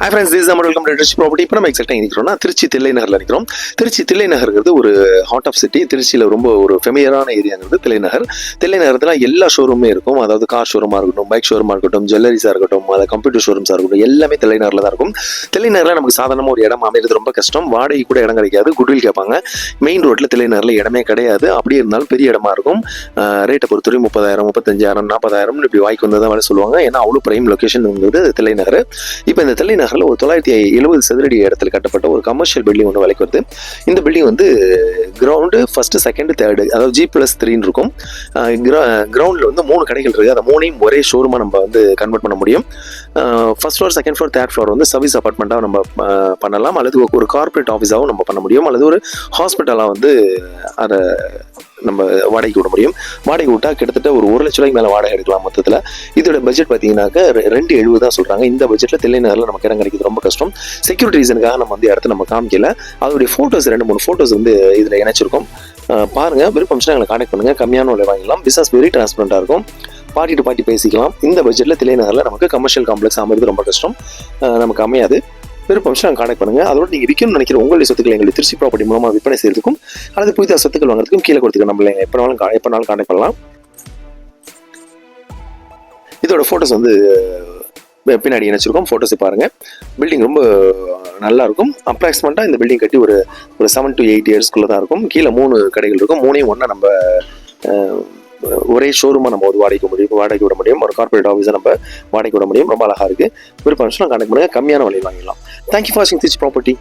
Hi friends, this நம்ம welcome to Trichy property. இப்போ நம்ம எக்ஸாக்டாக நிற்கிறோம்னா திருச்சி தில்லை நகரில் நிற்கிறோம். திருச்சி தில்லை நகர்ங்கிறது ஒரு ஹார்ட் ஆஃப் சிட்டி. திருச்சியில் ரொம்ப ஒரு ஃபெமிலியரான ஏரியாங்கிறது தில்லை நகர். தில்லை நகரத்தில் எல்லா ஷோரூமே இருக்கும். அதாவது கார் ஷோரூமாக இருக்கட்டும், பைக் ஷோரூமாக இருக்கட்டும், ஜுவல்லரிஸாக இருக்கட்டும், அதாவது கம்ப்யூட்டர் ஷோரூம்ஸாக இருக்கட்டும், எல்லாமே தில்லை நகரில் தான் இருக்கும். தில்லை நகரில் நமக்கு சாதாரணமாக ஒரு இடம் அமைகிறது ரொம்ப கஷ்டம். வாடகை கூட இடம் கிடைக்காது, குட்வில் கேட்பாங்க. மெயின் ரோட்டில் தில்லை நகரில் இடமே கிடையாது. அப்படி இருந்தாலும் பெரிய இடமா இருக்கும். ரேட்டை பொறுத்தவரை 30,000, 35,000, 40,000 இப்படி வாய்க்கு வந்ததான் வேலை சொல்லுவாங்க. ஏன்னா அவ்வளோ பிரைம் லொக்கேஷன்ங்கிறது தில்லை நகர். இப்போ இந்த தில்லை நகரில் ஒரு 970 சதுரடி இடத்துல கட்டப்பட்ட ஒரு கமர்ஷியல் பில்டிங் ஒன்று விலைக்கு வருது. இந்த பில்டிங் வந்து கிரவுண்டு ஃபர்ஸ்ட், செகண்ட், தேர்டு, அதாவது G+3 இருக்கும். கிரவுண்டில் வந்து 3 கடைகள் இருக்குது. அதை 3ஐயும் ஒரே ஷோரூமாக நம்ம வந்து கன்வெர்ட் பண்ண முடியும். First floor, second floor, third floor வந்து சர்வீஸ் அப்பார்ட்மெண்ட்டாக நம்ம பண்ணலாம், அல்லது ஒரு கார்பரேட் ஆஃபீஸாகவும் நம்ம பண்ண முடியும், அல்லது ஒரு ஹாஸ்பிட்டலாக வந்து அதை நம்ம வாடகைக்கு விட முடியும். வாடகை விட்டால் கிட்டத்தட்ட ஒரு 1 லட்ச ரூபாய்க்கு மேலே வாடகை எடுக்கலாம் மொத்தத்தில். இதோட பட்ஜெட் பார்த்தீங்கன்னாக்க 270 தான் சொல்கிறாங்க. இந்த பட்ஜெட்டில் தில்லை நகரில் நமக்கு இடம் கிடைக்கிறது ரொம்ப கஷ்டம். செக்யூரிட்டி ரீசனுக்காக நம்ம வந்து இடத்த நம்ம காமிக்கல. அதோடைய ஃபோட்டோஸ் 2-3 ஃபோட்டோஸ் வந்து இதில் இணைச்சிருக்கோம். பாருங்கள், விருப்பம்னா எங்களை கான்டெக்ட் பண்ணுங்கள். கம்மியான விலை வாங்கிக்கலாம். பிஸ்னஸ் வெரி டிரான்ஸ்பரண்டாக இருக்கும். பார்ட்டி டு பார்ட்டி பேசிக்கலாம். இந்த பட்ஜெட்டில் தில்லை நகரில் நமக்கு கமர்ஷியல் காம்ப்ளெக்ஸ் அமைகிறது ரொம்ப கஷ்டம், நமக்கு அமையாது. விருப்பம் நாங்கள் கான்டெக்ட் பண்ணுங்க. அதோட நீங்கள் விற்கணும்னு நினைக்கிற உங்களுடைய சொத்துக்களை எங்களுடைய திருச்சி ப்ராப்பர்ட்டி மூலமாக விற்பனை செய்யறதுக்கும் அல்லது புதிதாக சொத்துக்கள் வாங்குறதுக்கும் கீழே கொடுத்துக்க நம்மள எப்போனாலும் கான்டெக்ட் பண்ணலாம். இதோட ஃபோட்டோஸ் வந்து பின்னாடி இணைச்சிருக்கோம். ஃபோட்டோஸை பாருங்கள். பில்டிங் ரொம்ப நல்லா இருக்கும். அப்ராக்சிமேட்டாக இந்த பில்டிங் கட்டி ஒரு 7 to 8 இயர்ஸ்க்குள்ளே தான் இருக்கும். கீழே 3 கடைகள் இருக்கும். 3ஐயும் ஒன்றா நம்ம ஒரே ஷோரூமாக நம்ம ஒரு வாடகைக்கு விட முடியும். ஒரு கார்பரேட் ஆஃபீஸை நம்ம வாடகைக்கு விட முடியும். ரொம்ப அழகாக இருக்குது. விருப்பம் கான்டெக்ட் பண்ணுங்கள். கம்மியான விலையில் வாங்கிடலாம். தேங்க்யூ ஃபார் வாட்சிங் திருச்சி ப்ராப்பர்ட்டி.